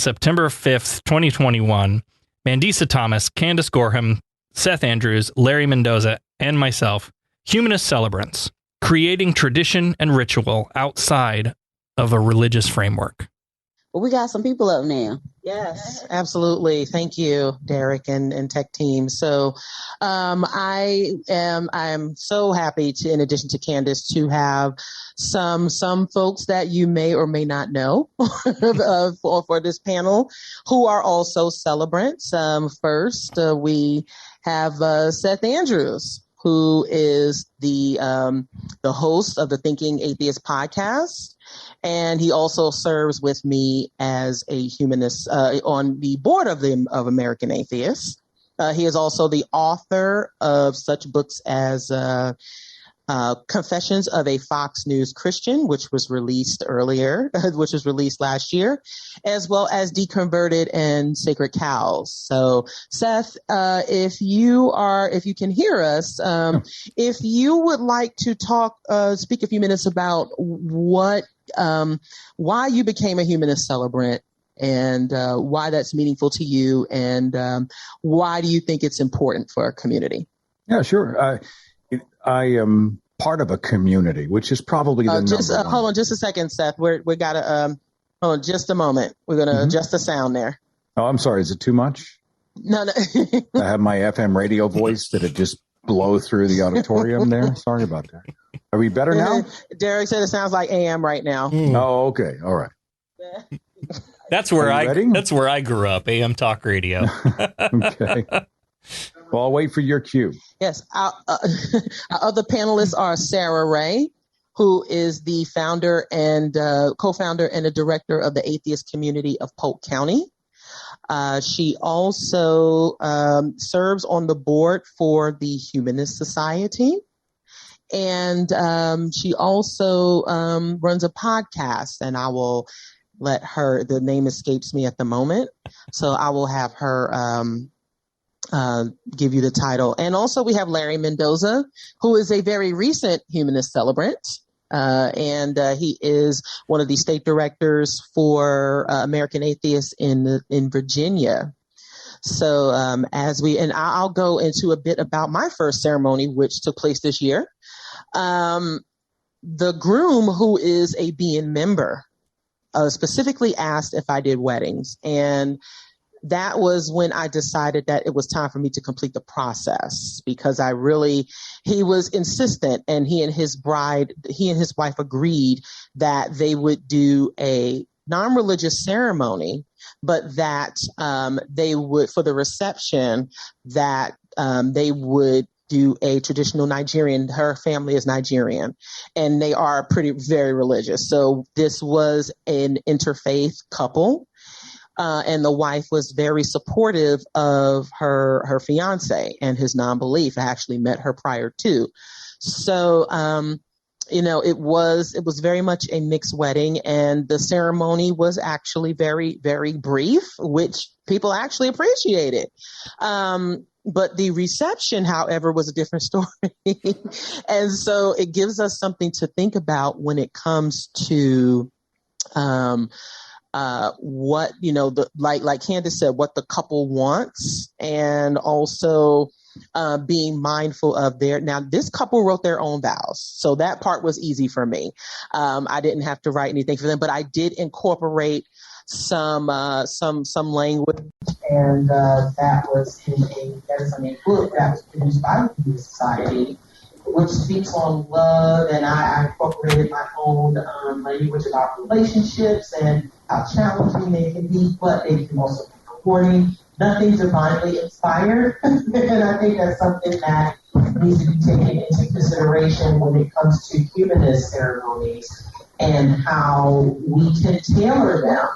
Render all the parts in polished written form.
September 5th, 2021, Mandisa Thomas, Candace Gorham, Seth Andrews, Larry Mendoza, and myself, Humanist Celebrants, creating tradition and ritual outside of a religious framework. Well, we got some people up now. Yes, absolutely. Thank you, Derek and tech team. So I am so happy to, in addition to Candace, to have some folks that you may or may not know for this panel who are also celebrants. First, we have Seth Andrews, who is the host of the Thinking Atheist podcast. And he also serves with me as a humanist on the board of American Atheists. He is also the author of such books as Confessions of a Fox News Christian, which was released last year, as well as Deconverted and Sacred Cows. So, Seth, if you can hear us, if you would like to speak a few minutes about why you became a Humanist Celebrant and why that's meaningful to you, and why do you think it's important for our community? Yeah, sure. I am part of a community, which is probably the number one. Hold on just a second, Seth. We gotta hold on just a moment. We're gonna adjust the sound there. Oh, I'm sorry. Is it too much? No. I have my FM radio voice that it just blow through the auditorium there. Sorry about that. Are we better now? Derek said it sounds like AM right now. Oh, okay. All right. That's where I grew up, AM talk radio. Okay. Well, I'll wait for your cue. Yes. Our other panelists are Sarah Ray, who is the founder and co-founder and a director of the atheist community of Polk County. She also serves on the board for the Humanist Society. And she also runs a podcast, and I will let her, the name escapes me at the moment, so I will have her give you the title. And also we have Larry Mendoza, who is a very recent Humanist Celebrant. And he is one of the state directors for American Atheists in Virginia. So I'll go into a bit about my first ceremony, which took place this year. The groom, who is a BN member, specifically asked if I did weddings. And that was when I decided that it was time for me to complete the process, because he was insistent, and he and his wife agreed that they would do a non-religious ceremony, but that they would, for the reception, that they would do a traditional Nigerian. Her family is Nigerian, and they are very religious. So this was an interfaith couple. And the wife was very supportive of her fiance and his non-belief. I actually met her prior to. So, it was very much a mixed wedding, and the ceremony was actually very, very brief, which people actually appreciated. But the reception, however, was a different story. And so it gives us something to think about when it comes to what, like Candace said, what the couple wants, and also being mindful of now this couple wrote their own vows, so that part was easy for me. I didn't have to write anything for them, but I did incorporate some language, and that is in a book that was produced by the Humanist Society, which speaks on love, and I incorporated my own language about relationships and how challenging they can be, but they can also be rewarding. Nothing divinely inspired, and I think that's something that needs to be taken into consideration when it comes to humanist ceremonies, and how we can tailor them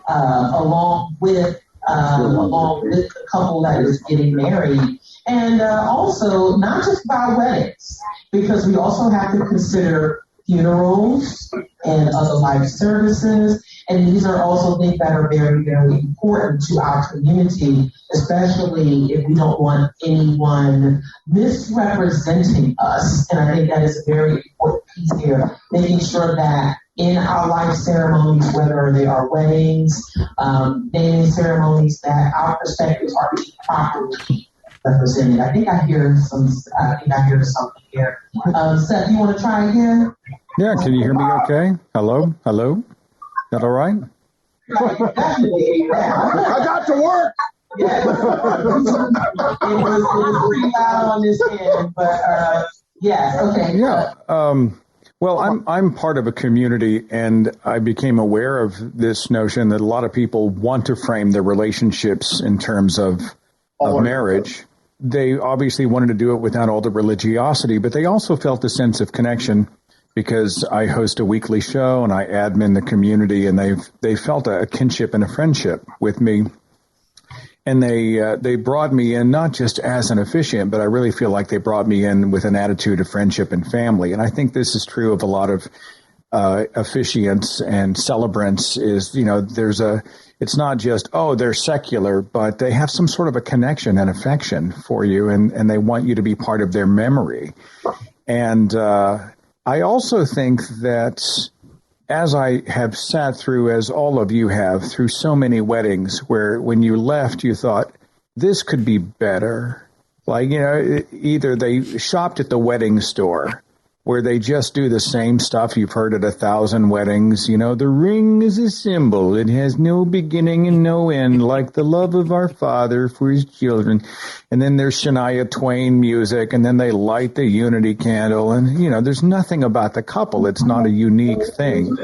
along with the couple that is getting married. And also, not just by weddings, because we also have to consider funerals and other life services. And these are also things that are very, very important to our community, especially if we don't want anyone misrepresenting us. And I think that is a very important piece here, making sure that in our life ceremonies, whether they are weddings, naming ceremonies, that our perspectives are being properly represented. I think I hear something here. Seth, you want to try again? Yeah, can you hear me okay? Hello? Is that all right? I got to work. Yes. it was pretty loud on this end, but yes, okay. Yeah. Well, I'm part of a community, and I became aware of this notion that a lot of people want to frame their relationships in terms of marriage. They obviously wanted to do it without all the religiosity, but they also felt a sense of connection because I host a weekly show and I admin the community, and they felt a kinship and a friendship with me. And they brought me in not just as an officiant, but I really feel like they brought me in with an attitude of friendship and family. And I think this is true of a lot of officiants and celebrants. Is it's not just they're secular, but they have some sort of a connection and affection for you, and they want you to be part of their memory. And I also think that, as I have sat through, as all of you have, through so many weddings where when you left, you thought, this could be better. Like, either they shopped at the wedding store where they just do the same stuff you've heard at 1,000 weddings. The ring is a symbol. It has no beginning and no end, like the love of our Father for his children. And then there's Shania Twain music, and then they light the unity candle. And, there's nothing about the couple. It's not a unique thing.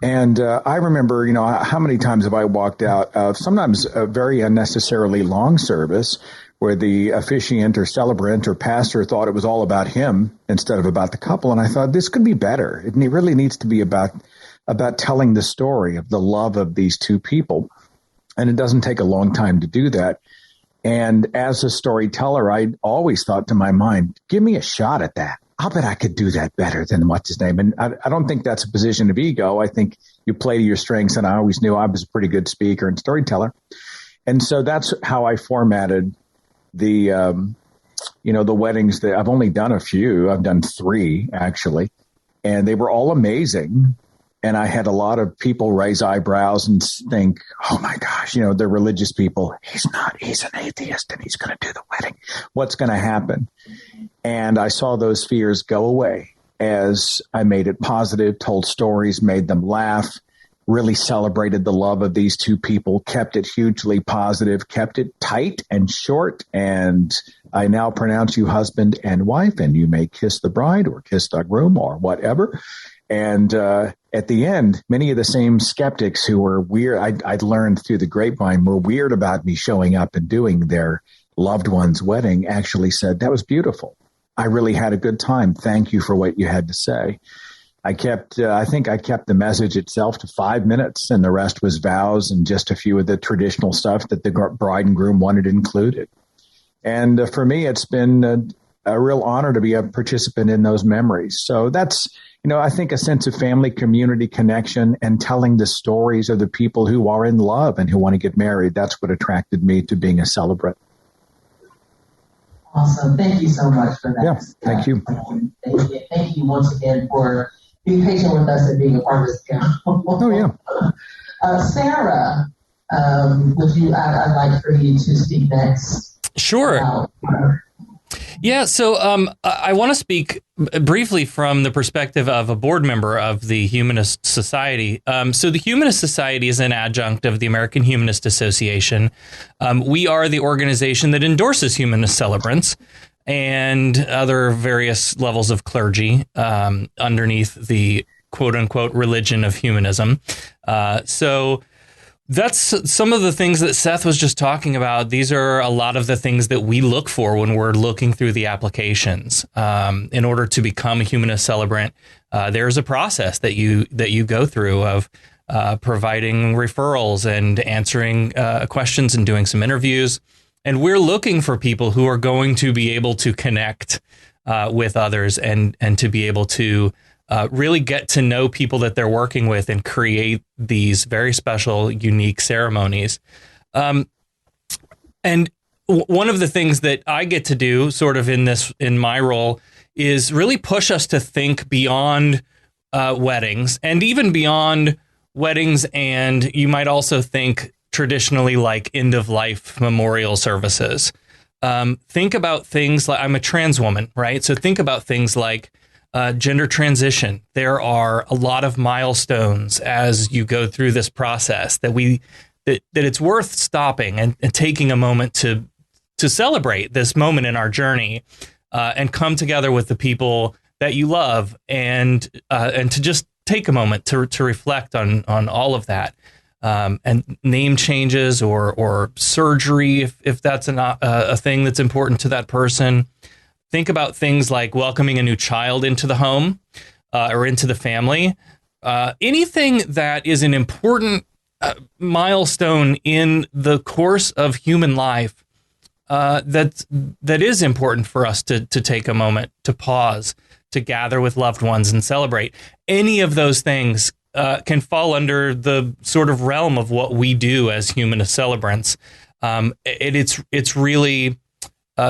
And I remember, how many times have I walked out of sometimes a very unnecessarily long service where the officiant or celebrant or pastor thought it was all about him instead of about the couple. And I thought, this could be better. It really needs to be about telling the story of the love of these two people. And it doesn't take a long time to do that. And as a storyteller, I always thought to my mind, give me a shot at that. I'll bet I could do that better than what's his name. And I don't think that's a position of ego. I think you play to your strengths. And I always knew I was a pretty good speaker and storyteller. And so that's how I formatted the weddings that I've only done a few. I've done 3 actually, and they were all amazing. And I had a lot of people raise eyebrows and think, oh my gosh, they're religious people. He's an atheist and he's going to do the wedding. What's going to happen? And I saw those fears go away as I made it positive, told stories, made them laugh, really celebrated the love of these two people, kept it hugely positive, kept it tight and short. And I now pronounce you husband and wife, and you may kiss the bride or kiss the groom or whatever. And at the end, many of the same skeptics who were weird, I'd learned through the grapevine, were weird about me showing up and doing their loved one's wedding, actually said, that was beautiful. I really had a good time. Thank you for what you had to say. I think I kept the message itself to 5 minutes, and the rest was vows and just a few of the traditional stuff that the bride and groom wanted included. And for me, it's been a real honor to be a participant in those memories. So that's, I think a sense of family, community connection, and telling the stories of the people who are in love and who want to get married. That's what attracted me to being a celebrant. Awesome. Thank you so much for that. Yeah, thank you. Thank you once again for being patient with us and being a part of this panel. Oh, yeah. Sarah, I'd like for you to speak next. Sure. Yeah, so I want to speak briefly from the perspective of a board member of the Humanist Society. So the Humanist Society is an adjunct of the American Humanist Association. We are the organization that endorses Humanist Celebrants and other various levels of clergy underneath the quote-unquote religion of humanism. So that's some of the things that Seth was just talking about. These are a lot of the things that we look for when we're looking through the applications. In order to become a Humanist Celebrant, there's a process that you go through of providing referrals and answering questions and doing some interviews. And we're looking for people who are going to be able to connect with others and to be able to really get to know people that they're working with and create these very special, unique ceremonies. And one of the things that I get to do sort of in my role is really push us to think beyond weddings, and even beyond weddings, and you might also think traditionally like end of life memorial services. Think about things like, I'm a trans woman, right? So think about things like gender transition. There are a lot of milestones as you go through this process that it's worth stopping and taking a moment to celebrate this moment in our journey, and come together with the people that you love, and to just take a moment to reflect on all of that. And name changes or surgery, if that's a thing that's important to that person. Think about things like welcoming a new child into the home or into the family. Anything that is an important milestone in the course of human life that is important for us to take a moment to pause, to gather with loved ones and celebrate. Any of those things can fall under the sort of realm of what we do as Humanist Celebrants. It's really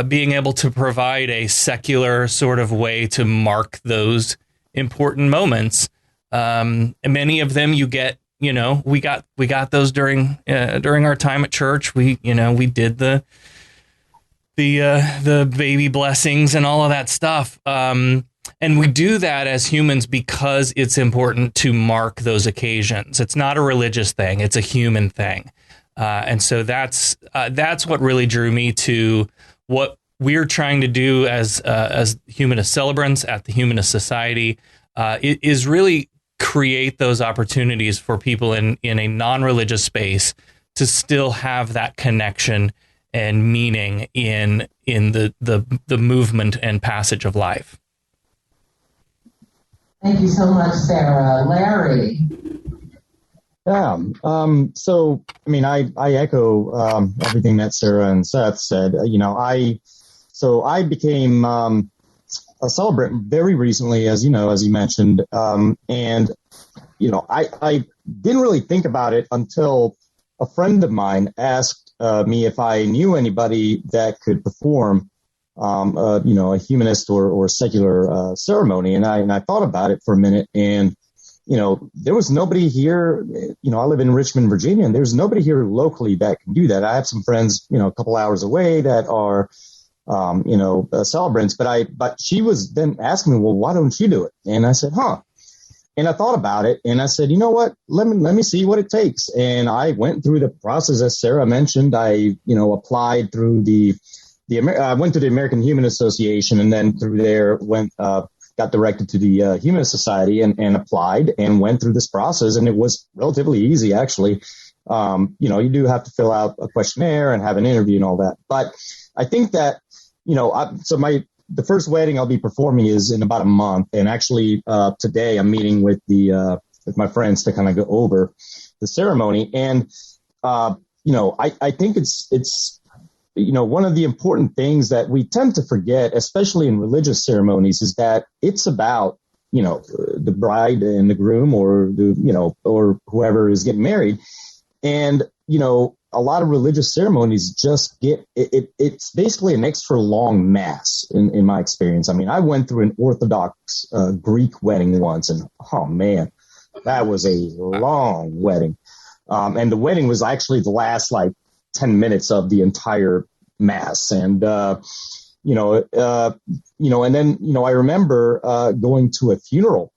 being able to provide a secular sort of way to mark those important moments. Many of them you get, we got those during our time at church. We did the baby blessings and all of that stuff. And we do that as humans because it's important to mark those occasions. It's not a religious thing. It's a human thing. And so that's what really drew me to what we're trying to do as Humanist Celebrants at the Humanist Society, is really create those opportunities for people in a non-religious space to still have that connection and meaning in the movement and passage of life. Thank you so much, Sarah. Larry. Yeah. So, I mean, I echo everything that Sarah and Seth said. I became a celebrant very recently, as you mentioned, and I didn't really think about it until a friend of mine asked me if I knew anybody that could perform a humanist or secular ceremony. And I thought about it for a minute, and, there was nobody here. I live in Richmond, Virginia, and there's nobody here locally that can do that. I have some friends, a couple hours away that are, celebrants, but she was then asking me, well, why don't you do it? And I said, and I thought about it, and I said, you know what, let me see what it takes. And I went through the process, as Sarah mentioned. I, applied through I went to the American Humanist Association, and then through there got directed to the Humanist Society and applied and went through this process. And it was relatively easy, actually. You do have to fill out a questionnaire and have an interview and all that. But I think that, the first wedding I'll be performing is in about a month. And actually today I'm meeting with with my friends to kind of go over the ceremony. And, I think it's one of the important things that we tend to forget, especially in religious ceremonies, is that it's about, the bride and the groom or or whoever is getting married. And, a lot of religious ceremonies just it's basically an extra long mass in my experience. I mean, I went through an Orthodox Greek wedding once, and oh man, that was a long wedding. And the wedding was actually the last 10 minutes of the entire mass. And, and then, I remember going to a funeral,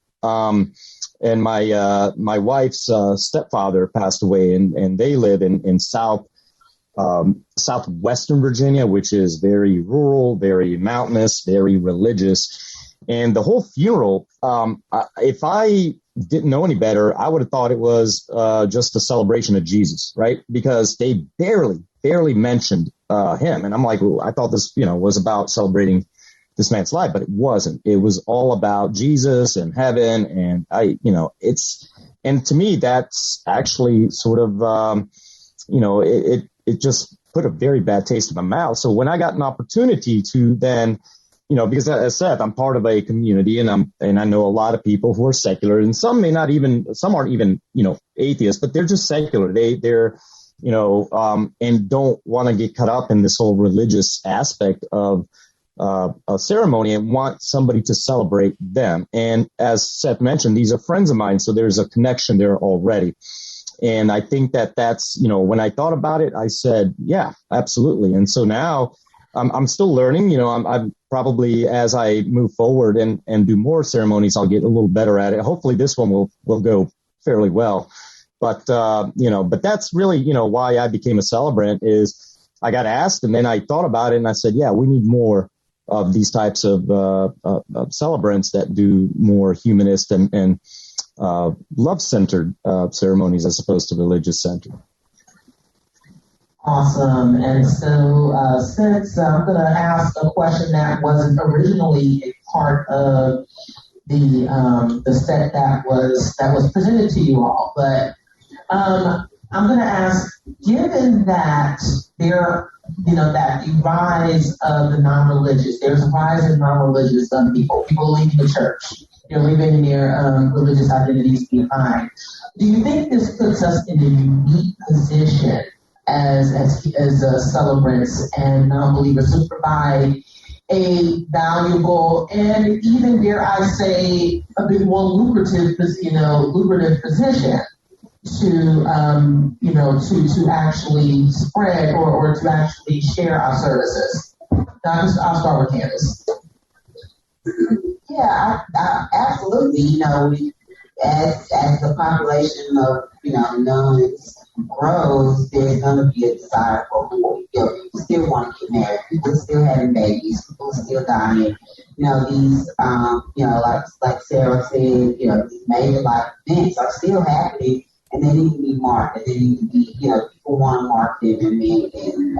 and my wife's stepfather passed away, and they live in southwestern Virginia, which is very rural, very mountainous, very religious. And the whole funeral, if I didn't know any better, I would have thought it was just a celebration of Jesus, right? Because they barely mentioned him. And I'm like, well, I thought this, was about celebrating this man's life, but it wasn't. It was all about Jesus and heaven. And and to me, that's actually sort of, it just put a very bad taste in my mouth. So when I got an opportunity to then, because as I said, I'm part of a community, and I know a lot of people who are secular, and some aren't even, atheists, but they're just secular. They're, and don't want to get caught up in this whole religious aspect of a ceremony and want somebody to celebrate them. And as Seth mentioned, these are friends of mine, so there's a connection there already. And I think that's, when I thought about it, I said, yeah, absolutely. And so now I'm still learning. I'm probably, as I move forward and do more ceremonies, I'll get a little better at it. Hopefully this one will go fairly well. But, but that's really, why I became a celebrant is I got asked and then I thought about it and I said, yeah, we need more of these types of celebrants that do more humanist and love-centered ceremonies as opposed to religious-centered. Awesome. And so since I'm going to ask a question that wasn't originally a part of the set that was presented to you all, but I'm going to ask, given that that the rise of the non-religious, there's a rise in non-religious people leaving the church, they're leaving their religious identities behind. Do you think this puts us in a unique position as celebrants and non-believers to provide a valuable and even, dare I say, a bit more lucrative position to actually spread or to actually share our services? I'll start with Candace. Yeah, I absolutely. As the population of nuns grows, there's going to be a desire for more. People still want to get married. People are still having babies. People are still dying. These, like Sarah said, these major life events are still happening, and they need to be marked. And they need to be, people want to mark them and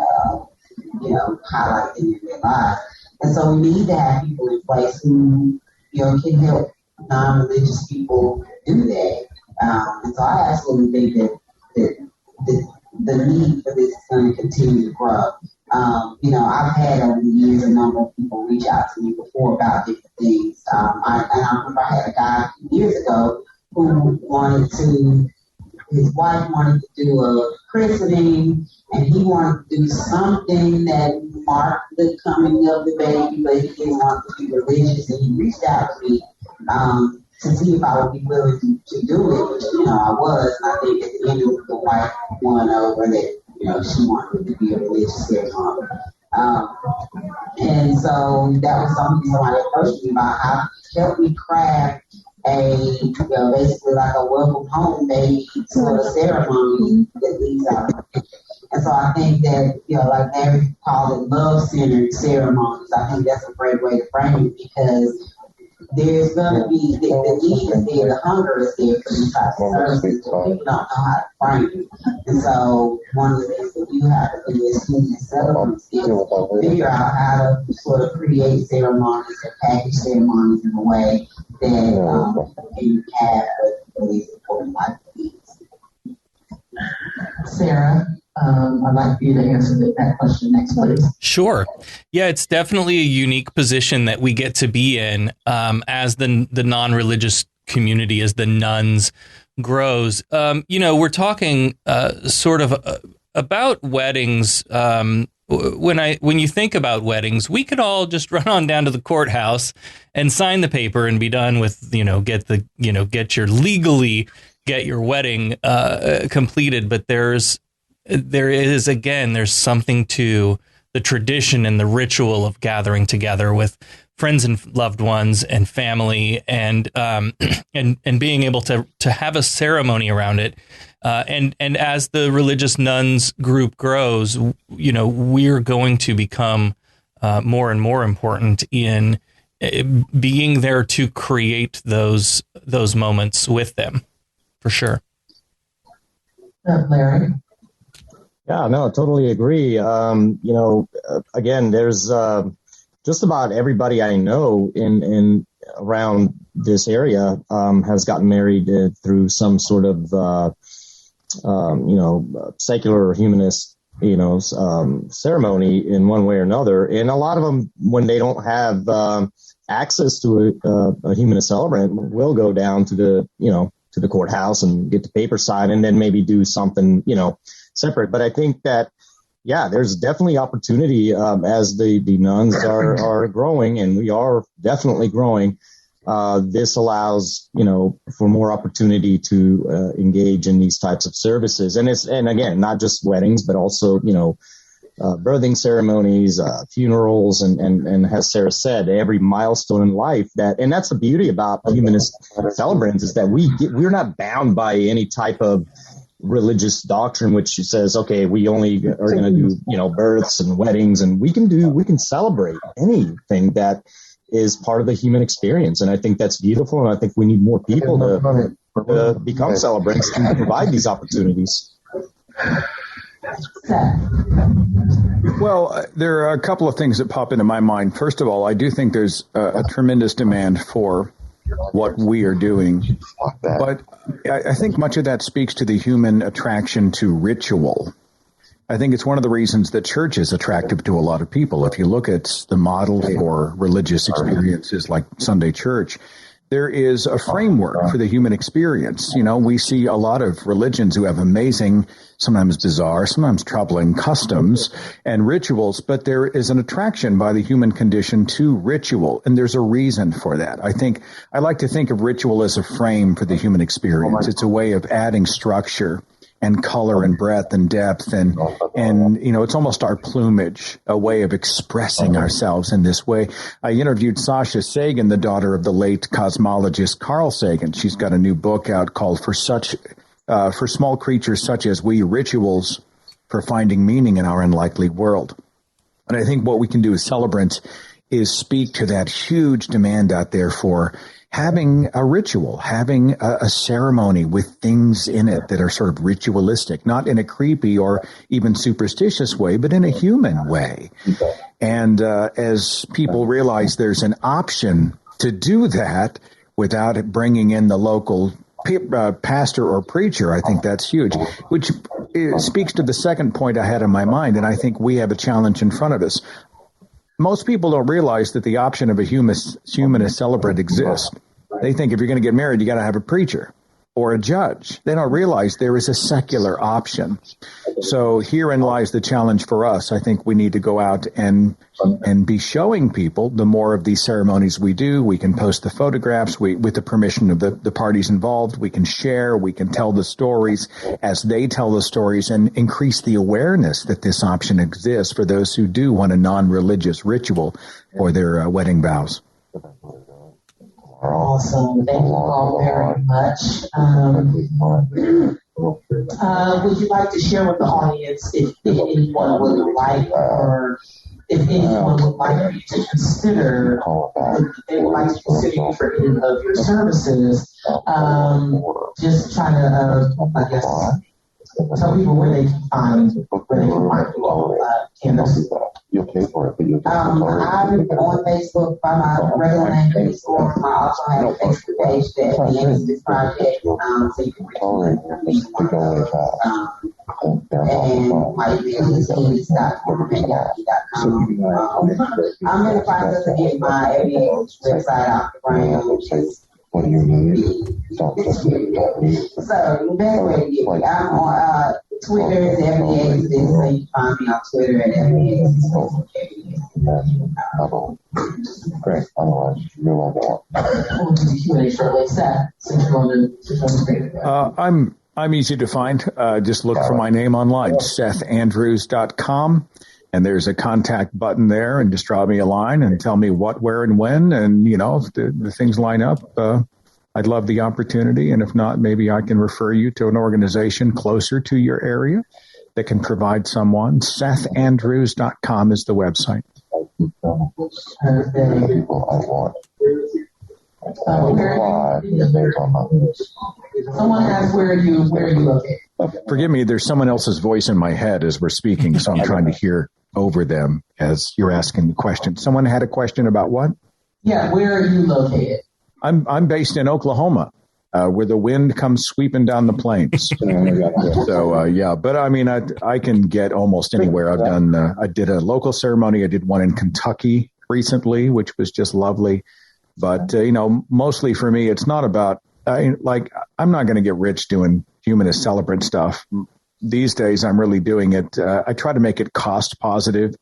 highlight them in their lives. And so we need to have people in place who, can help non-religious people do that. And so I absolutely think that the need for this is going to continue to grow. I've had over the years a number of people reach out to me before about different things. I remember I had a guy a few years ago who his wife wanted to do a christening, and he wanted to do something that marked the coming of the baby, but he didn't want to be religious, and he reached out to me to see if I would be willing to do it, which, I was, and I think at the end the wife won over that, she wanted it to be a religious ceremony. And so that was something somebody approached me about, how to help me craft basically like a welcome home baby sort of ceremony that leads out. And so I think that, like Larry called it love-centered ceremonies, I think that's a great way to frame it, because there's going to be, the need is there, the hunger is there for these types of services, but people don't know how to frame it. And so one of the things that you have to do as Humanist Celebrants is figure out how to sort of create ceremonies and package ceremonies in a way that can have these important life needs. Sarah, I'd like for you to answer that question next, please. Sure. Yeah, it's definitely a unique position that we get to be in as the non-religious community, as the nuns grows. We're talking sort of about weddings. When you think about weddings, we could all just run on down to the courthouse and sign the paper and be done with, get your wedding completed. But there's something to the tradition and the ritual of gathering together with friends and loved ones and family, and being able to have a ceremony around it. And as the religious nuns group grows, we're going to become more and more important in being there to create those moments with them, for sure. Larry? Yeah, no, I totally agree. Again, there's just about everybody I know in around this area has gotten married through some sort of secular or humanist ceremony in one way or another. And a lot of them, when they don't have access to a humanist celebrant, will go down to the courthouse and get the paper signed, and then maybe do something separate. But I think that there's definitely opportunity as the nuns are growing, and we are definitely growing. This allows, for more opportunity to engage in these types of services. And again, not just weddings, but also, birthing ceremonies, funerals, and as Sarah said, every milestone in life and that's the beauty about Humanist Celebrants is that we're not bound by any type of religious doctrine, which says, okay, we only are going to do, births and weddings, and we can celebrate anything that is part of the human experience. And I think that's beautiful. And I think we need more people to become celebrants to provide these opportunities. Well, there are a couple of things that pop into my mind. First of all, I do think there's a tremendous demand for what we are doing. But I think much of that speaks to the human attraction to ritual. I think it's one of the reasons that church is attractive to a lot of people. If you look at the model for religious experiences like Sunday church, there is a framework for the human experience. We see a lot of religions who have amazing, sometimes bizarre, sometimes troubling customs and rituals, but there is an attraction by the human condition to ritual, and there's a reason for that. I like to think of ritual as a frame for the human experience. It's a way of adding structure and color and breadth and depth and it's almost our plumage, a way of expressing ourselves in this way. I interviewed Sasha Sagan, the daughter of the late cosmologist Carl Sagan. She's got a new book out called For Small Creatures Such as We, Rituals for Finding Meaning in Our Unlikely World. And I think what we can do as celebrants is speak to that huge demand out there for having a ritual, having a ceremony with things in it that are sort of ritualistic, not in a creepy or even superstitious way, but in a human way. And as people realize there's an option to do that without bringing in the local pastor or preacher, I think that's huge, which speaks to the second point I had in my mind, and I think we have a challenge in front of us. Most people don't realize that the option of a humanist celebrant exists. They think if you're going to get married, you got to have a preacher or a judge. They don't realize there is a secular option. So herein lies the challenge for us. I think we need to go out and be showing people the more of these ceremonies we do. We can post the photographs with the permission of the parties involved. We can share. We can tell the stories as they tell the stories and increase the awareness that this option exists for those who do want a non-religious ritual for their wedding vows. Awesome. Thank you all very much. Would you like to share with the audience if anyone would like, or if anyone would like you to consider, if they would like to consider you for any of your services, just trying to, I guess, tell people where they can find you all, Candace. You'll pay for it, but you'll I'm on Facebook by my regular name, Candace Gorham. I also have a Facebook page that the Exodus Project, so you can reach and my email is candace.gorham@yahoo.com. I'm in the process of getting my FBA website off the ground, which is what do you need? so the best way to get me, I'm on Twitter is FBA Exodus, so you can find me on Twitter at FBA Exodus. Great. Otherwise, you're all on. I'm easy to find. Just look for my name online, SethAndrews.com. And there's a contact button there, and just draw me a line and tell me what, where, and when. And, if the things line up, I'd love the opportunity. And if not, maybe I can refer you to an organization closer to your area that can provide someone. SethAndrews.com is the website. Someone asked where you located. Forgive me, there's someone else's voice in my head as we're speaking, so I'm trying to hear over them as you're asking the question. Someone had a question about what? Yeah, where are you located? I'm based in Oklahoma, where the wind comes sweeping down the plains. So, yeah, but I mean, I can get almost anywhere. I did a local ceremony. I did one in Kentucky recently, which was just lovely. But, mostly for me, it's not about, I'm not going to get rich doing Humanist Celebrant stuff. these days I'm really doing it. I try to make it cost positive,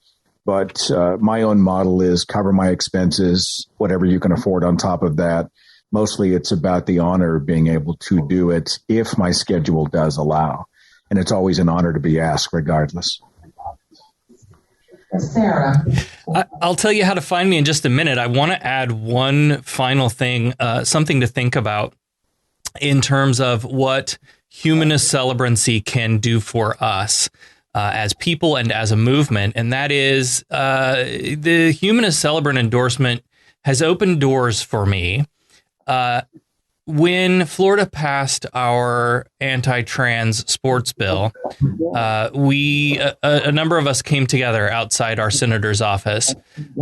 but my own model is cover my expenses, whatever you can afford on top of that. Mostly it's about the honor of being able to do it if my schedule does allow. And it's always an honor to be asked regardless. Sarah. I'll tell you how to find me in just a minute. I want to add one final thing, something to think about in terms of what Humanist Celebrancy can do for us as people and as a movement. And that is the Humanist Celebrant endorsement has opened doors for me. When Florida passed our anti-trans sports bill, a number of us came together outside our senator's office.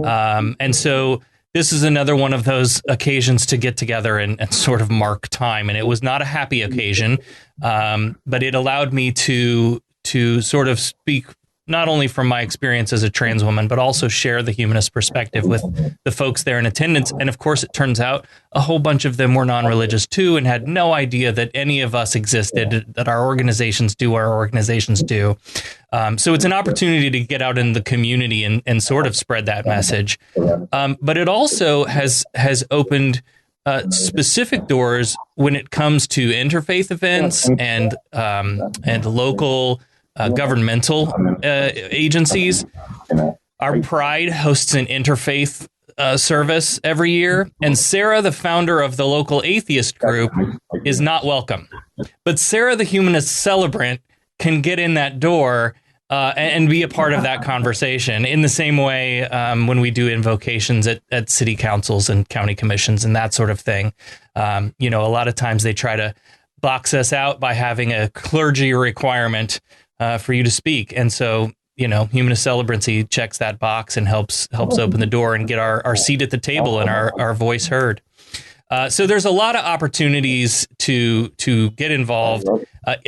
And so this is another one of those occasions to get together and sort of mark time. And it was not a happy occasion, but it allowed me to sort of speak not only from my experience as a trans woman, but also share the humanist perspective with the folks there in attendance. And of course, it turns out a whole bunch of them were non-religious too, and had no idea that any of us existed, that our organizations do what our organizations do. So it's an opportunity to get out in the community and sort of spread that message. But it also has opened specific doors when it comes to interfaith events and local governmental agencies. Our Pride hosts an interfaith service every year, and Sarah, the founder of the local atheist group, is not welcome. But Sarah, the Humanist Celebrant, can get in that door and be a part of that conversation in the same way when we do invocations at city councils and county commissions and that sort of thing. A lot of times they try to box us out by having a clergy requirement for you to speak. And so, Humanist Celebrancy checks that box and helps open the door and get our seat at the table and our voice heard. So there's a lot of opportunities to get involved.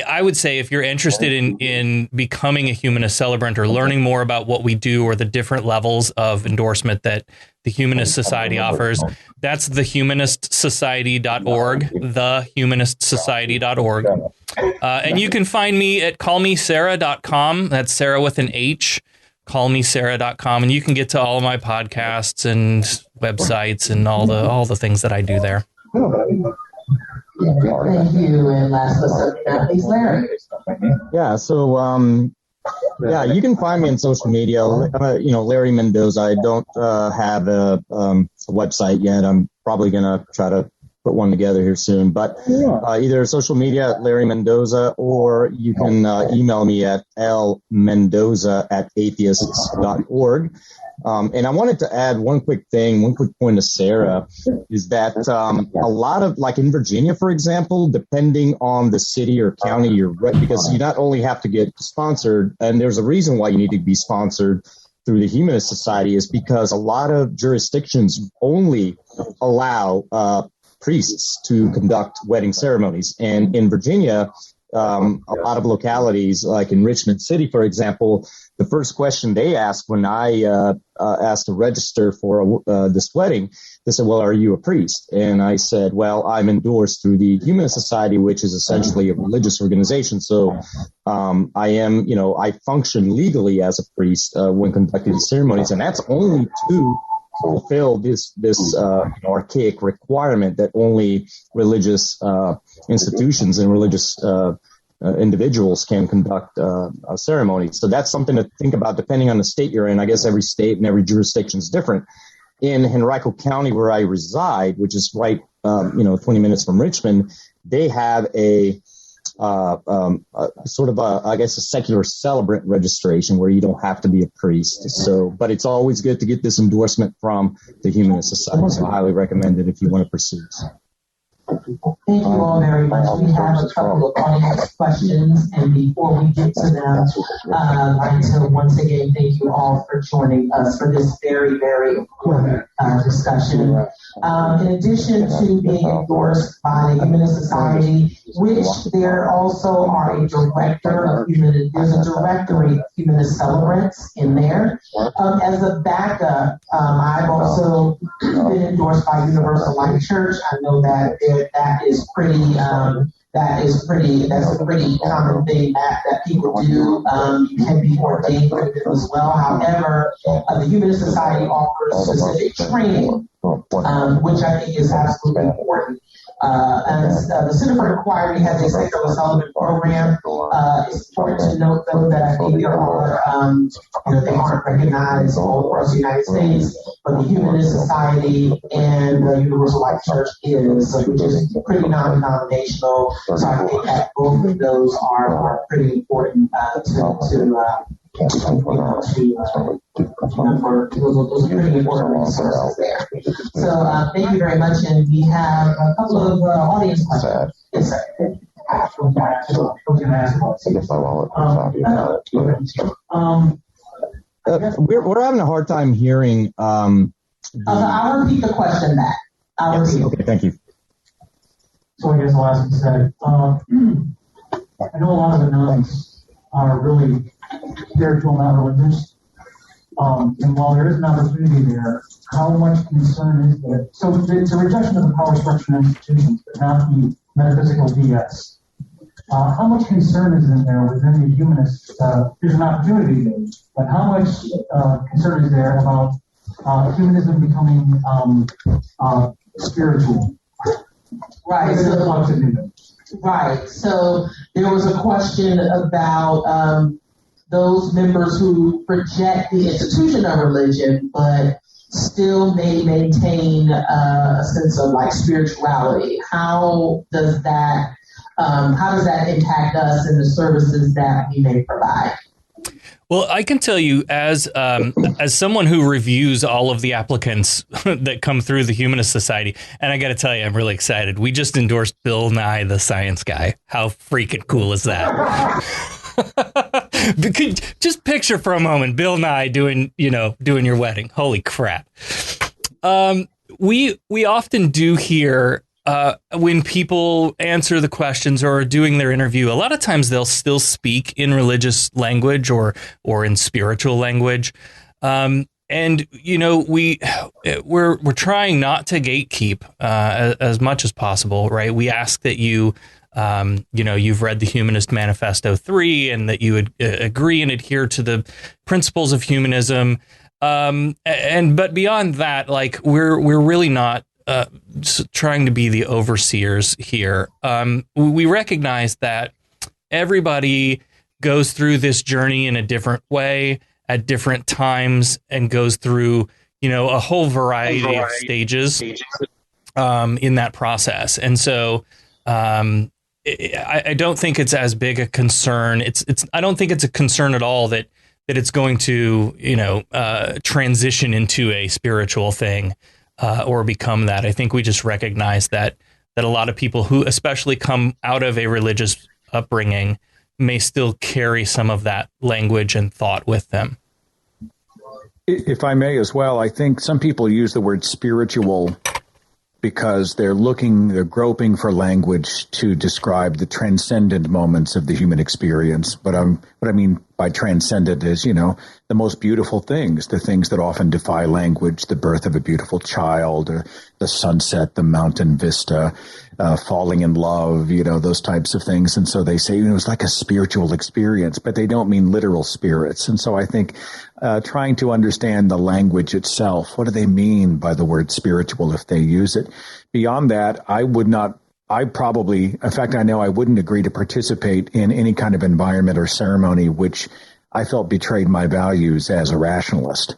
I would say if you're interested in becoming a Humanist Celebrant or learning more about what we do or the different levels of endorsement that the Humanist Society offers, that's thehumanistsociety.org, thehumanistsociety.org. And you can find me at callmesarah.com. That's Sarah with an H, callmesarah.com. And you can get to all of my podcasts and websites and all the things that I do there. Thank you. And last but certainly not least, Larry. Yeah, so you can find me on social media. Larry Mendoza. I don't have a website yet. I'm probably gonna try to put one together here soon. But either social media at Larry Mendoza, or you can email me at lmendoza@atheists.org. And I wanted to add one quick point to Sarah, is that a lot of, like in Virginia, for example, depending on the city or county you're because you not only have to get sponsored, and there's a reason why you need to be sponsored through the Humanist Society, is because a lot of jurisdictions only allow priests to conduct wedding ceremonies. And in Virginia, a lot of localities, like in Richmond City, for example, the first question they asked when I asked to register for this wedding, they said, well, are you a priest? And I said, well, I'm endorsed through the Humanist Society, which is essentially a religious organization. So I am, I function legally as a priest when conducting these ceremonies. And that's only to fulfill this archaic requirement that only religious institutions and religious individuals can conduct a ceremony. So that's something to think about depending on the state you're in. I guess every state and every jurisdiction is different. In Henrico County, where I reside, which is right, 20 minutes from Richmond, they have a sort of a secular celebrant registration where you don't have to be a priest. So, but it's always good to get this endorsement from the Humanist Society. So I highly recommend it if you want to pursue it. Thank you all very much. We have a couple of audience questions, and before we get to them, I'd like to once again thank you all for joining us for this very, very important discussion. In addition to being endorsed by the Humanist Society, which there also are there's a directory of Humanist Celebrants in there. As a backup, I've also been endorsed by Universal Life Church. I know that that is pretty that's a pretty common thing that people do. You can be ordained with it as well. However, the Humanist Society offers specific training, which I think is absolutely important. The Center for Inquiry has a secular Celebrant program. It's important to note, though, that I think there are, they aren't recognized all across the United States, but the Humanist Society and the Universal Life Church is, which is pretty non-denominational. So I think that both of those are pretty important for those are pretty important resources there. So thank you very much, and we have a couple of audience questions. Yes, sir. We're having a hard time hearing. I'll repeat the question back. Okay, thank you. So I guess I'll ask instead. I know a lot of the nuns are really spiritual, not religious. And while there is an opportunity there, how much concern is there? So it's a rejection of the power structure and institutions, but not the metaphysical BS. How much concern is in there within the humanists? There's an opportunity there, but how much concern is there about humanism becoming spiritual? Right. Right. So there was a question about those members who reject the institution of religion, but still may maintain a sense of like spirituality. How does that impact us and the services that we may provide? Well, I can tell you as someone who reviews all of the applicants that come through the Humanist Society, and I got to tell you, I'm really excited. We just endorsed Bill Nye, the science guy. How freaking cool is that? Just picture for a moment Bill Nye doing your wedding. Holy crap. We often do hear when people answer the questions or are doing their interview, a lot of times they'll still speak in religious language or in spiritual language. And, we're trying not to gatekeep as much as possible, right? We ask that you've read the Humanist Manifesto 3 and that you would agree and adhere to the principles of humanism. But beyond that, like we're really not trying to be the overseers here. We recognize that everybody goes through this journey in a different way at different times and goes through, a whole variety of stages in that process. And so I don't think it's as big a concern. I don't think it's a concern at all that it's going to, transition into a spiritual thing. Or become that. I think we just recognize that a lot of people who especially come out of a religious upbringing may still carry some of that language and thought with them. If I may as well, I think some people use the word spiritual because they're groping for language to describe the transcendent moments of the human experience. But what I mean by transcendent is, the most beautiful things, the things that often defy language, the birth of a beautiful child, or the sunset, the mountain vista, falling in love, those types of things. And so they say, it was like a spiritual experience, but they don't mean literal spirits. And so I think trying to understand the language itself, what do they mean by the word spiritual if they use it? Beyond that, I know I wouldn't agree to participate in any kind of environment or ceremony which I felt betrayed my values as a rationalist.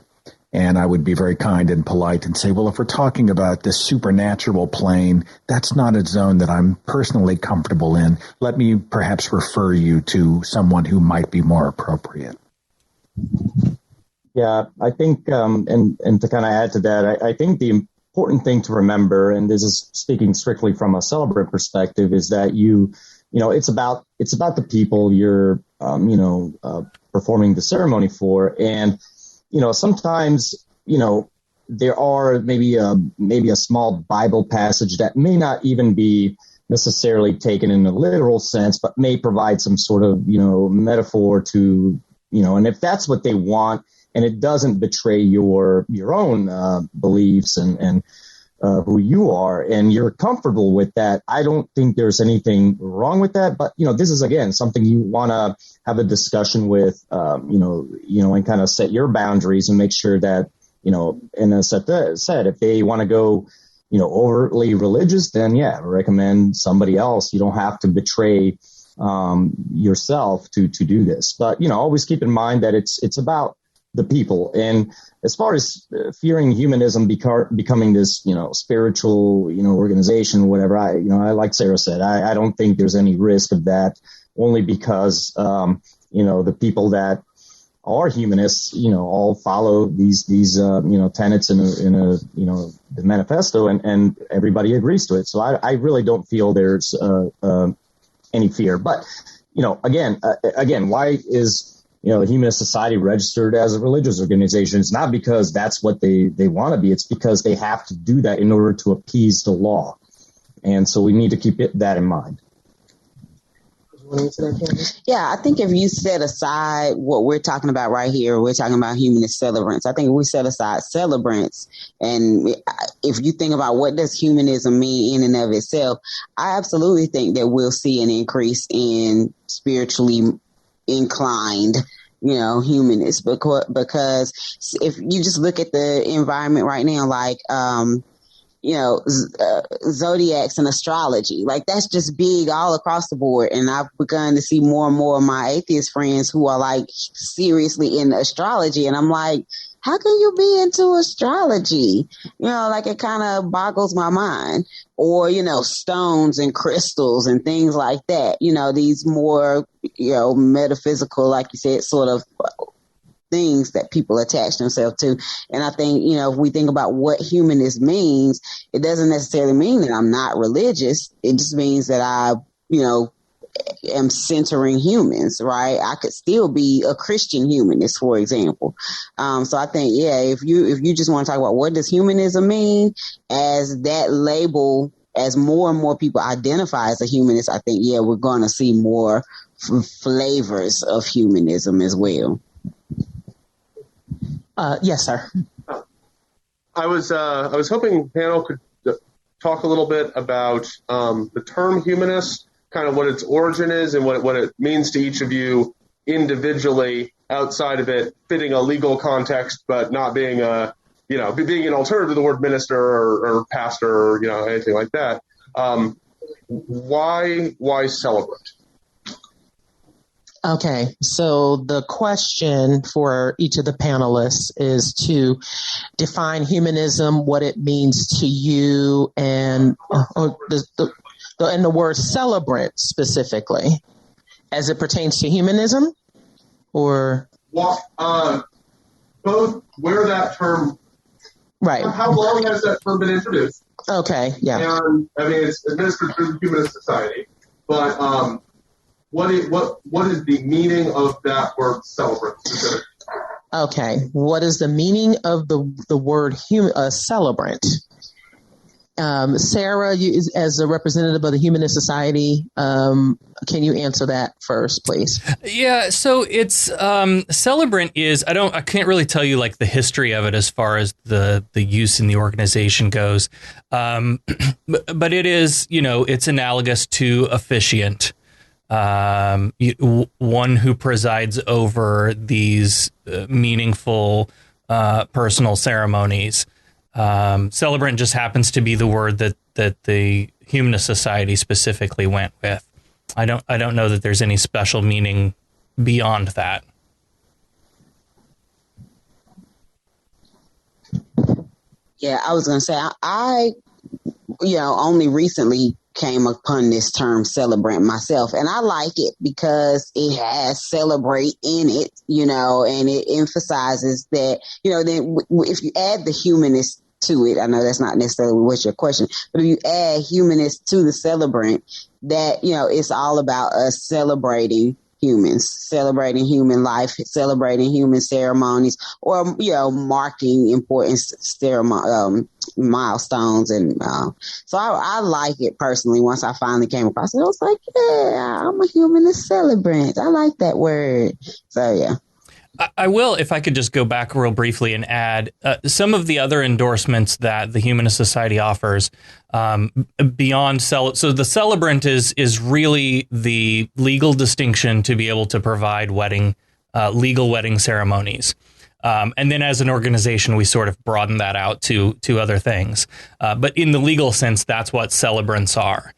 And I would be very kind and polite and say, well, if we're talking about this supernatural plane, that's not a zone that I'm personally comfortable in. Let me perhaps refer you to someone who might be more appropriate. Yeah, I think, and to kind of add to that, I think the important thing to remember, and this is speaking strictly from a celebrant perspective, is that it's about the people you're, performing the ceremony for. And, sometimes, there are maybe a small Bible passage that may not even be necessarily taken in a literal sense, but may provide some sort of, metaphor to, and if that's what they want, and it doesn't betray your own beliefs and who you are and you're comfortable with that, I don't think there's anything wrong with that. But, this is, again, something you want to have a discussion with, and kind of set your boundaries and make sure that, and as Seth said, if they want to go, overtly religious, then recommend somebody else. You don't have to betray yourself to do this. But, always keep in mind that it's about the people. And as far as fearing humanism becoming this, spiritual, organization, whatever, I like Sarah said, I don't think there's any risk of that, only because, the people that are humanists, all follow these tenets in the manifesto, and everybody agrees to it. So I really don't feel there's any fear. But, again, why is the Humanist Society registered as a religious organization? It's not because that's what they want to be. It's because they have to do that in order to appease the law. And so we need to keep that in mind. Yeah, I think if you set aside what we're talking about right here, we're talking about humanist celebrants. I think if we set aside celebrants, and if you think about what does humanism mean in and of itself, I absolutely think that we'll see an increase in spiritually inclined, humanists, because if you just look at the environment right now, like, zodiacs and astrology, like that's just big all across the board. And I've begun to see more and more of my atheist friends who are like seriously in astrology. And I'm like, how can you be into astrology? Like it kind of boggles my mind. Or, stones and crystals and things like that. These more, metaphysical, like you said, sort of things that people attach themselves to. And I think, if we think about what humanist means, it doesn't necessarily mean that I'm not religious. It just means that I, am centering humans, right? I could still be a Christian humanist, for example. So I think, if you just want to talk about what does humanism mean, as that label, as more and more people identify as a humanist, I think, we're going to see more flavors of humanism as well. Yes, sir. I was hoping the panel could talk a little bit about the term humanist, kind of what its origin is and what it means to each of you individually, outside of it fitting a legal context, but not being being an alternative to the word minister or pastor or anything like that. Why celebrant? Okay, so the question for each of the panelists is to define humanism, what it means to you, and the word celebrant specifically, as it pertains to humanism, or both where that term, right? How long has that term been introduced? Okay, yeah. And I mean, it's administered through the Humanist Society, but what is the meaning of that word celebrant specifically? Okay, what is the meaning of the word celebrant? Sarah, you, as a representative of the Humanist Society, can you answer that first, please? Yeah, so it's Celebrant is I can't really tell you like the history of it as far as the use in the organization goes, but it is it's analogous to officiant. One who presides over these meaningful personal ceremonies. Celebrant just happens to be the word that the Humanist Society specifically went with. I don't know that there's any special meaning beyond that. Yeah, I was going to say, I only recently came upon this term celebrant myself, and I like it because it has celebrate in it, and it emphasizes that, then if you add the humanist to it, I know that's not necessarily what's your question, but if you add humanist to the celebrant, that, it's all about us celebrating humans, celebrating human life, celebrating human ceremonies, or, marking important milestones. And so I like it personally. Once I finally came across it, I was like, yeah, I'm a humanist celebrant. I like that word. So, yeah. I will, if I could just go back real briefly and add some of the other endorsements that the Humanist Society offers beyond so the Celebrant is really the legal distinction to be able to provide legal wedding ceremonies. And then as an organization, we sort of broaden that out to other things. But in the legal sense, that's what celebrants are.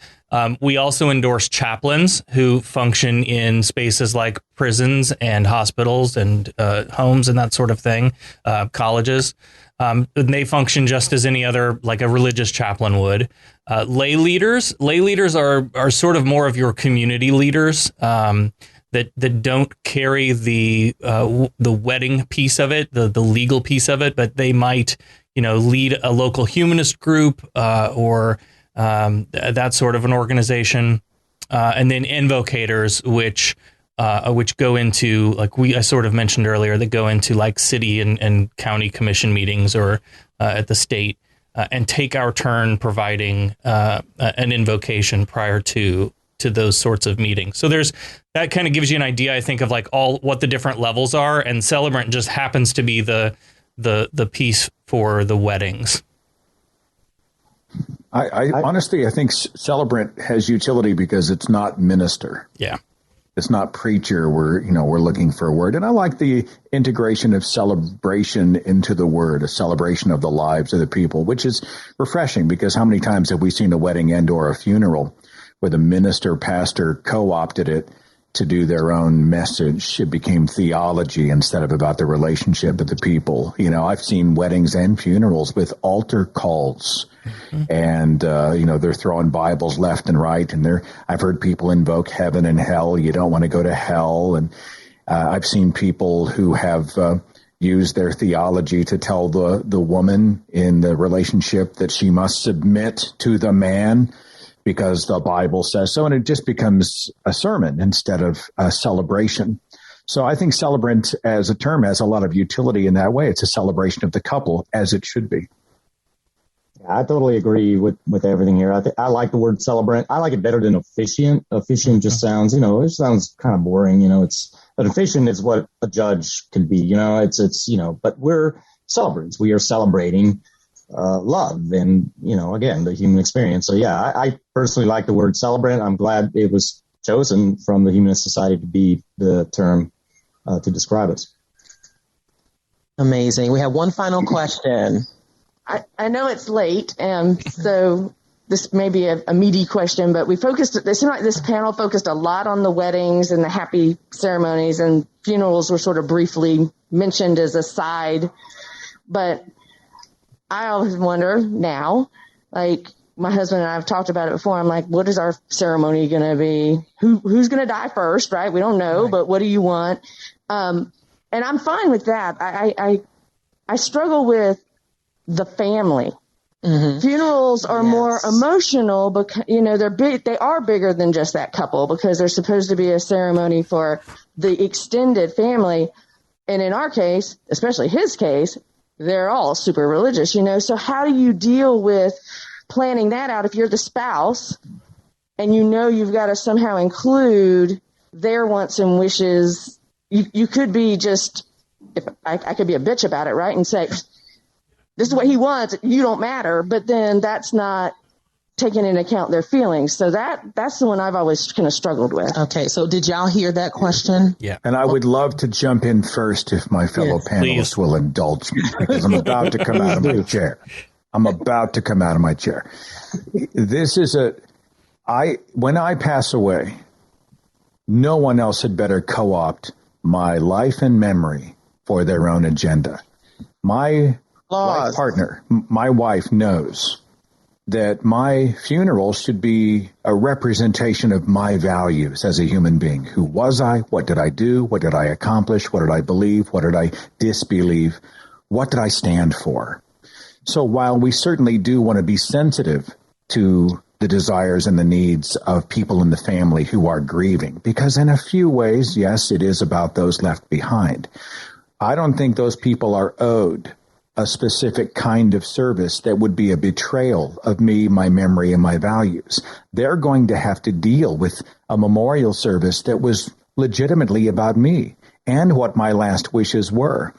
We also endorse chaplains who function in spaces like prisons and hospitals and homes and that sort of thing, colleges. And they function just as any other, like a religious chaplain would. Lay leaders are sort of more of your community leaders that don't carry the wedding piece of it, the legal piece of it, but they might, lead a local humanist group or that sort of an organization, and then invocators, which go into, like I sort of mentioned earlier, that go into like city and county commission meetings or at the state and take our turn providing an invocation prior to those sorts of meetings. So that kind of gives you an idea, I think, of like what the different levels are, and Celebrant just happens to be the piece for the weddings. I honestly, I think Celebrant has utility because it's not minister. Yeah. It's not preacher. We're looking for a word. And I like the integration of celebration into the word, a celebration of the lives of the people, which is refreshing because how many times have we seen a wedding and or a funeral where the pastor co-opted it to do their own message? It became theology instead of about the relationship of the people. I've seen weddings and funerals with altar calls. Mm-hmm. And, they're throwing Bibles left and right. And I've heard people invoke heaven and hell. You don't want to go to hell. And I've seen people who have used their theology to tell the woman in the relationship that she must submit to the man because the Bible says so. And it just becomes a sermon instead of a celebration. So I think celebrant as a term has a lot of utility in that way. It's a celebration of the couple, as it should be. I totally agree with everything here. I like the word celebrant. I like it better than officiant. Officiant just sounds, it sounds kind of boring. But officiant is what a judge can be. But we're celebrants. We are celebrating love and, again, the human experience. So, yeah, I personally like the word celebrant. I'm glad it was chosen from the Humanist Society to be the term to describe it. Amazing. We have one final question. I know it's late, and so this may be a meaty question, but it seemed like this panel focused a lot on the weddings and the happy ceremonies, and funerals were sort of briefly mentioned as a side. But I always wonder now, like my husband and I have talked about it before, I'm like, what is our ceremony going to be? Who's going to die first, right? We don't know, but what do you want? And I'm fine with that. I struggle with the family. Mm-hmm. Funerals are more emotional because, they're big. They are bigger than just that couple because they're supposed to be a ceremony for the extended family. And in our case, especially his case, they're all super religious, So how do you deal with planning that out if you're the spouse and you've got to somehow include their wants and wishes? You could be just, if I could be a bitch about it, right? And say, this is what he wants. You don't matter. But then that's not taking into account their feelings. So that's the one I've always kind of struggled with. Okay. So did y'all hear that question? Yeah. And I would love to jump in first if my fellow panelists will indulge me, because I'm about to come out of my chair. This is when I pass away, no one else had better co-opt my life and memory for their own agenda. My life partner, my wife, knows that my funeral should be a representation of my values as a human being. Who was I? What did I do? What did I accomplish? What did I believe? What did I disbelieve? What did I stand for? So while we certainly do want to be sensitive to the desires and the needs of people in the family who are grieving, because in a few ways, yes, it is about those left behind. I don't think those people are owed a specific kind of service that would be a betrayal of me, my memory, and my values. They're going to have to deal with a memorial service that was legitimately about me and what my last wishes were.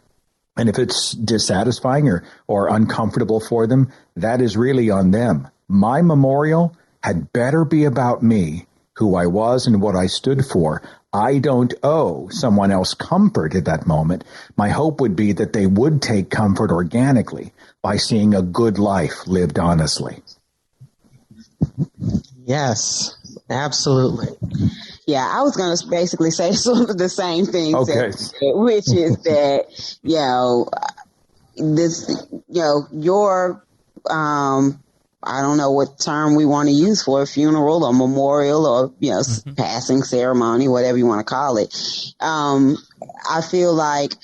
And if it's dissatisfying or uncomfortable for them, that is really on them. My memorial had better be about me, who I was and what I stood for. I don't owe someone else comfort at that moment. My hope would be that they would take comfort organically by seeing a good life lived honestly. Yes, absolutely. Yeah, I was going to basically say sort of the same thing, Okay. which is that, your, I don't know what term we want to use for a funeral or memorial or, passing ceremony, whatever you want to call it. I feel like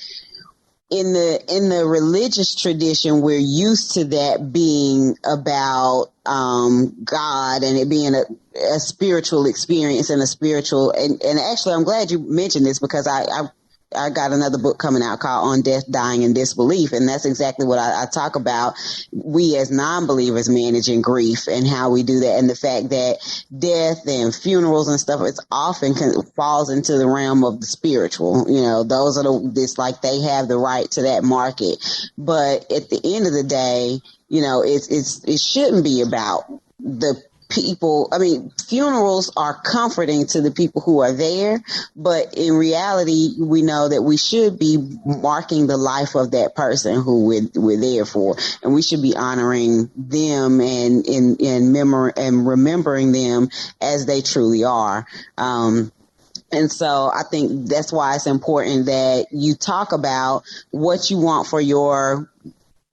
in the religious tradition, we're used to that being about God and it being a spiritual experience and a spiritual. And actually, I'm glad you mentioned this because I got another book coming out called On Death, Dying, and Disbelief. And that's exactly what I talk about. We as non-believers managing grief and how we do that. And the fact that death and funerals and stuff, it's often falls into the realm of the spiritual. Those are it's like they have the right to that market. But at the end of the day, it shouldn't be about the people. I mean, funerals are comforting to the people who are there, but in reality, we know that we should be marking the life of that person who we're there for, and we should be honoring them and remembering them as they truly are. And so I think that's why it's important that you talk about what you want for your,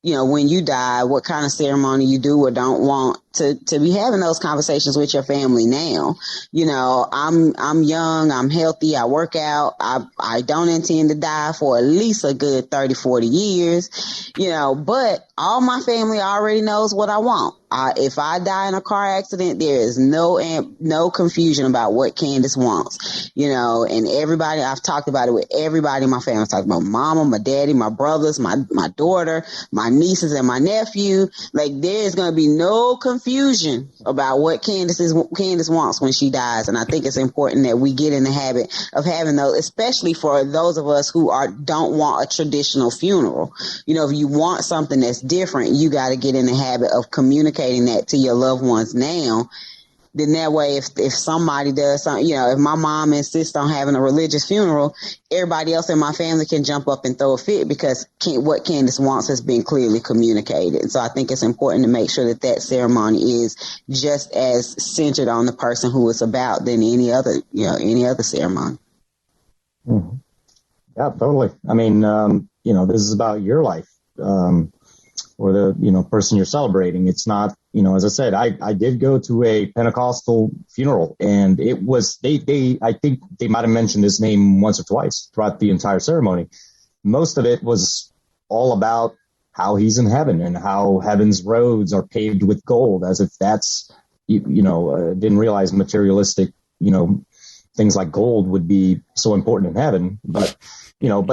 when you die, what kind of ceremony you do or don't want to be having those conversations with your family now. I'm young, I'm healthy, I work out, I don't intend to die for at least a good 30, 40 years, but all my family already knows what I want. If I die in a car accident, there is no confusion about what Candace wants, and everybody, I've talked about it with everybody in my family. I've talked about my mama, my daddy, my brothers, my daughter, my nieces, and my nephew. Like, there's going to be no confusion about what Candace wants when she dies. And I think it's important that we get in the habit of having those, especially for those of us who don't want a traditional funeral. If you want something that's different, you got to get in the habit of communicating that to your loved ones now. Then that way, if somebody does something, if my mom insists on having a religious funeral, everybody else in my family can jump up and throw a fit because what Candace wants has been clearly communicated. And so I think it's important to make sure that ceremony is just as centered on the person who it's about than any other ceremony. Mm-hmm. Yeah, totally. I mean, this is about your life. Or the, person you're celebrating. It's not, as I said, I did go to a Pentecostal funeral, and it was, I think they might have mentioned his name once or twice throughout the entire ceremony. Most of it was all about how he's in heaven and how heaven's roads are paved with gold, as if that's, didn't realize materialistic, things like gold would be so important in heaven. But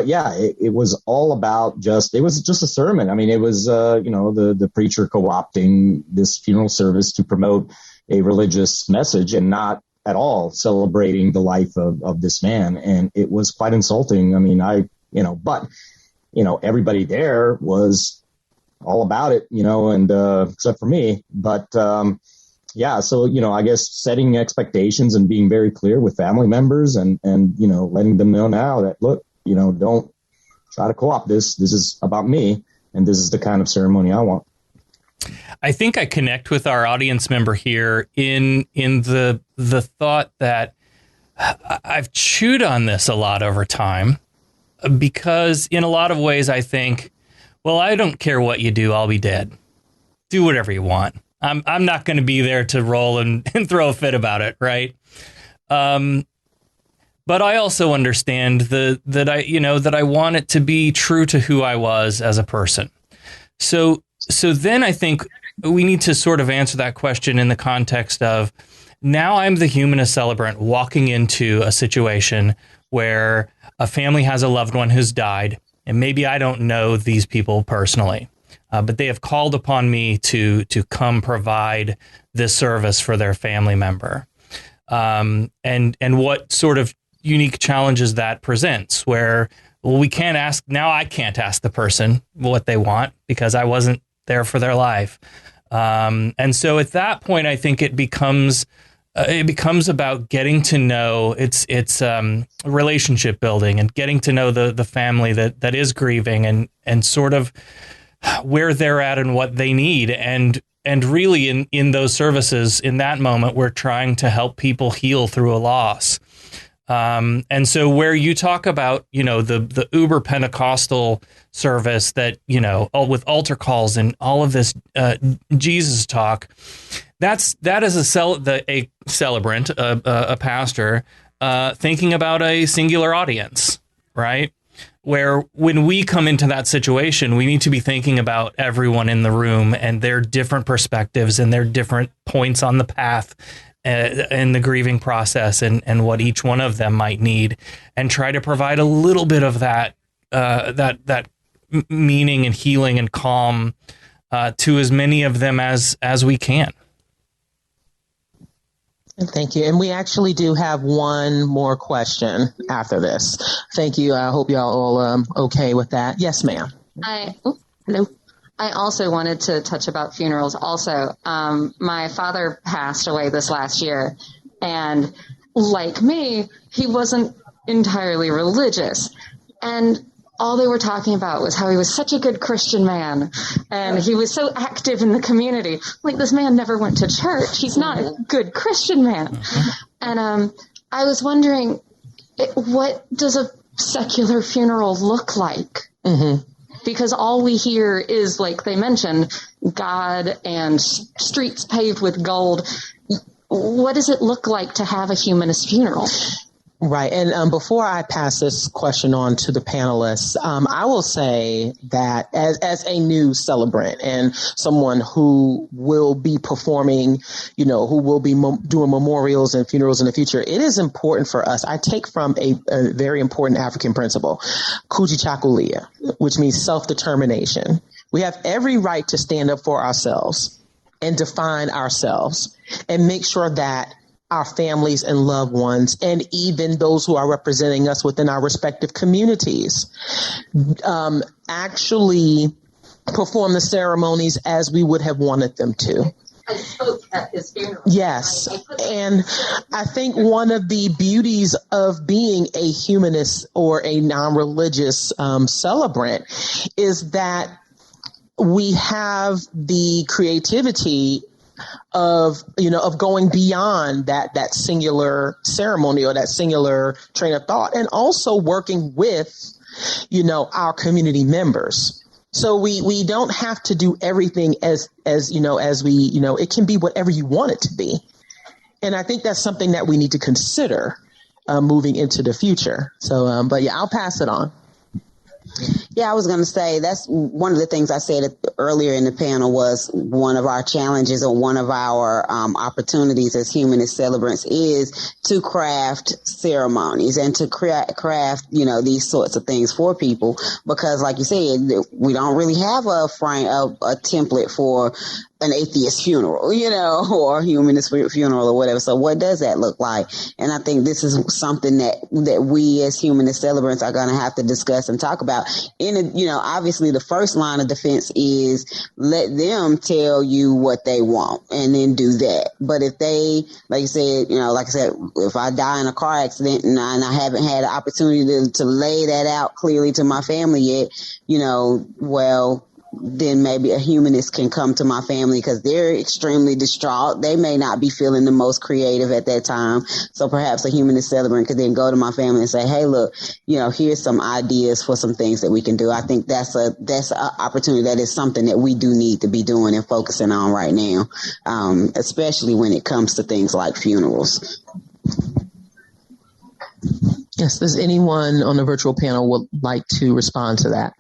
yeah, it was all about it was just a sermon. I mean, it was, the preacher co-opting this funeral service to promote a religious message and not at all celebrating the life of this man. And it was quite insulting. I mean, but everybody there was all about it, and, except for me, but, yeah. So, I guess setting expectations and being very clear with family members and, letting them know now that, look, don't try to co-opt this. This is about me, and this is the kind of ceremony I want. I think I connect with our audience member here in the thought that I've chewed on this a lot over time, because in a lot of ways I think, well, I don't care what you do. I'll be dead. Do whatever you want. I'm not going to be there to roll and throw a fit about it, right? But I also understand that I want it to be true to who I was as a person. So then I think we need to sort of answer that question in the context of, now I'm the humanist celebrant walking into a situation where a family has a loved one who's died, and maybe I don't know these people personally, but they have called upon me to come provide this service for their family member. And what sort of unique challenges that presents, where I can't ask the person what they want because I wasn't there for their life. And so at that point, I think it becomes about getting to know it's relationship building and getting to know the family that is grieving and sort of where they're at and what they need. And really in those services, in that moment, we're trying to help people heal through a loss. And so where you talk about, the uber Pentecostal service that, with altar calls and all of this Jesus talk, that is a celebrant, a pastor, thinking about a singular audience, right? Where when we come into that situation, we need to be thinking about everyone in the room and their different perspectives and their different points on the path in the grieving process and what each one of them might need, and try to provide a little bit of that meaning and healing and calm to as many of them as we can. Thank you. And we actually do have one more question after this. Thank you. I hope y'all all okay with that. Yes, ma'am. Hello. I also wanted to touch about funerals. Also, my father passed away this last year, and like me, he wasn't entirely religious. And all they were talking about was how he was such a good Christian man, and he was so active in the community. Like, this man never went to church. He's not a good Christian man. And I was wondering, what does a secular funeral look like? Mm-hmm. Because all we hear is, like they mentioned, God and streets paved with gold. What does it look like to have a humanist funeral? Right. And before I pass this question on to the panelists, I will say that as a new celebrant and someone who will be performing, who will be doing memorials and funerals in the future, it is important for us. I take from a very important African principle, Kujichagulia, which means self-determination. We have every right to stand up for ourselves and define ourselves and make sure that our families and loved ones, and even those who are representing us within our respective communities, actually perform the ceremonies as we would have wanted them to. I spoke at his funeral. Yes. And I think one of the beauties of being a humanist or a non-religious celebrant is that we have the creativity of going beyond that singular ceremony or that singular train of thought, and also working with, our community members. So we don't have to do everything as we, it can be whatever you want it to be. And I think that's something that we need to consider moving into the future. So, but yeah, I'll pass it on. Yeah, I was going to say that's one of the things I said earlier in the panel was one of our challenges or one of our opportunities as Humanist Celebrants is to craft ceremonies and to craft, these sorts of things for people, because like you said, we don't really have a template for an atheist funeral, or a humanist funeral or whatever. So what does that look like? And I think this is something that we as Humanist Celebrants are going to have to discuss and talk about. Obviously the first line of defense is let them tell you what they want and then do that. But if they, like I said, if I die in a car accident and I haven't had an opportunity to lay that out clearly to my family yet, then maybe a humanist can come to my family because they're extremely distraught. They may not be feeling the most creative at that time. So perhaps a humanist celebrant could then go to my family and say, hey, look, here's some ideas for some things that we can do. I think that's an opportunity. That is something that we do need to be doing and focusing on right now, especially when it comes to things like funerals. Yes. Does anyone on the virtual panel would like to respond to that?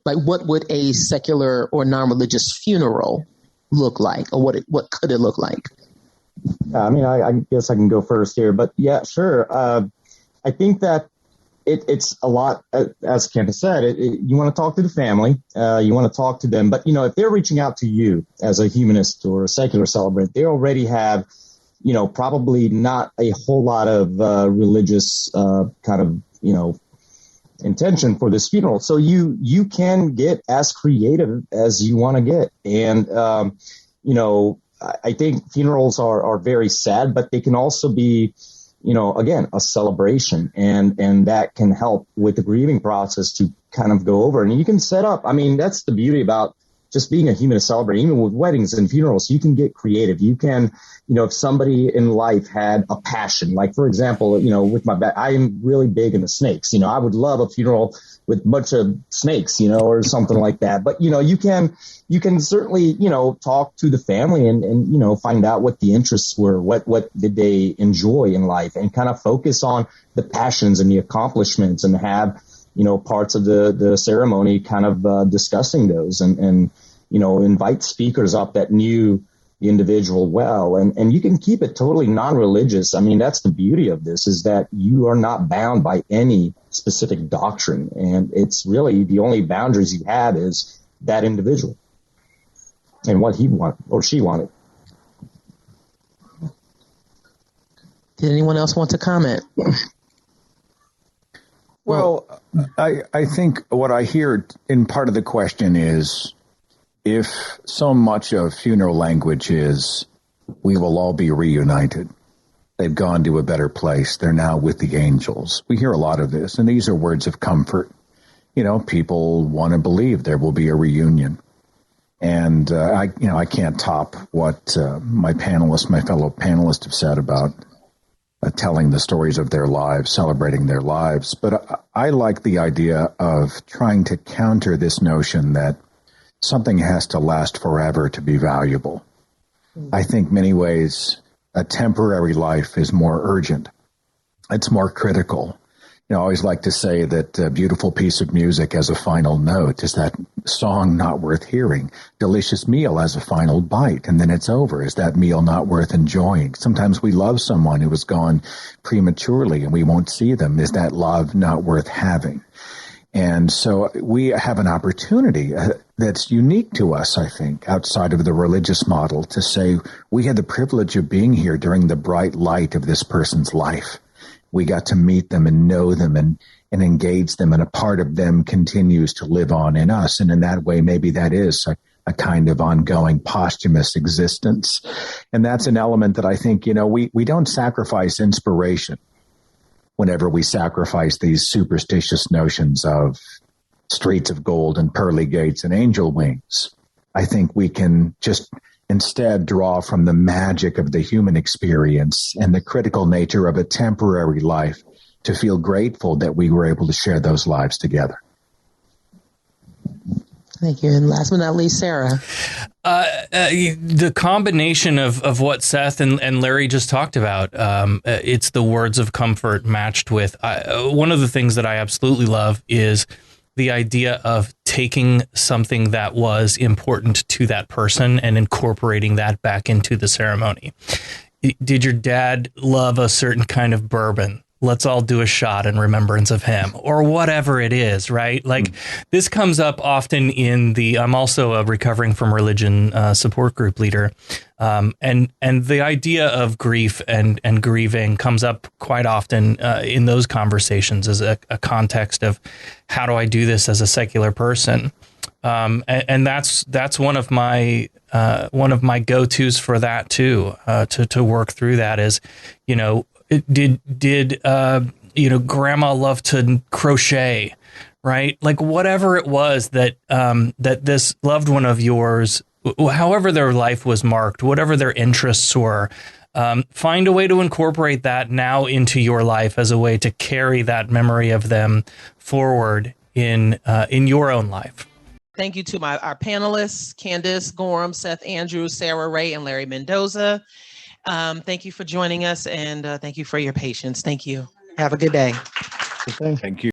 Like, what would a secular or non-religious funeral look like, or what could it look like? I guess I can go first here, but yeah, sure. I think that it's a lot, as Candace said, you want to talk to the family, you want to talk to them, but if they're reaching out to you as a humanist or a secular celebrant, they already have probably not a whole lot of religious kind of, intention for this funeral. So you can get as creative as you want to get. And, I think funerals are very sad, but they can also be, again, a celebration, and that can help with the grieving process to kind of go over. And you can set up, that's the beauty about just being a humanist celebrant. Even with weddings and funerals, you can get creative. You can, if somebody in life had a passion, like, for example, with my back, I am really big into snakes. I would love a funeral with a bunch of snakes, or something like that. But, you can certainly, talk to the family and find out what the interests were, what did they enjoy in life, and kind of focus on the passions and the accomplishments, and have, parts of the ceremony kind of discussing those, and invite speakers up that knew the individual well. And you can keep it totally non-religious. That's the beauty of this, is that you are not bound by any specific doctrine. And it's really the only boundaries you have is that individual and what he wanted or she wanted. Did anyone else want to comment? Well, I think what I hear in part of the question is, if so much of funeral language is, we will all be reunited. They've gone to a better place. They're now with the angels. We hear a lot of this, and these are words of comfort. People want to believe there will be a reunion. And I can't top what my fellow panelists have said about telling the stories of their lives, celebrating their lives. But I like the idea of trying to counter this notion that something has to last forever to be valuable. I think many ways a temporary life is more urgent. It's more critical. I always like to say that a beautiful piece of music as a final note is that song not worth hearing. Delicious meal as a final bite, and then it's over. Is that meal not worth enjoying? Sometimes we love someone who has gone prematurely and we won't see them. Is that love not worth having? And so we have an opportunity that's unique to us, I think, outside of the religious model, to say we had the privilege of being here during the bright light of this person's life. We got to meet them and know them and engage them, and a part of them continues to live on in us. And in that way, maybe that is a kind of ongoing posthumous existence. And that's an element that I think, we don't sacrifice inspiration whenever we sacrifice these superstitious notions of streets of gold and pearly gates and angel wings. I think we can just instead draw from the magic of the human experience and the critical nature of a temporary life to feel grateful that we were able to share those lives together. Thank you. And last but not least, Sarah. The combination of what Seth and Larry just talked about, it's the words of comfort matched with one of the things that I absolutely love is the idea of taking something that was important to that person and incorporating that back into the ceremony. Did your dad love a certain kind of bourbon? Let's all do a shot in remembrance of him, or whatever it is, right? Like this comes up often in I'm also a recovering from religion support group leader. And the idea of grief and grieving comes up quite often in those conversations as a context of how do I do this as a secular person? And that's one of my go-tos for that too, to work through that is, did grandma love to crochet, right? Like whatever it was that this loved one of yours, however their life was marked, whatever their interests were, find a way to incorporate that now into your life as a way to carry that memory of them forward in your own life. Thank you to our panelists, Candace Gorham, Seth Andrews, Sarah Ray, and Larry Mendoza. Thank you for joining us, and thank you for your patience. Thank you. Have a good day. Thank you.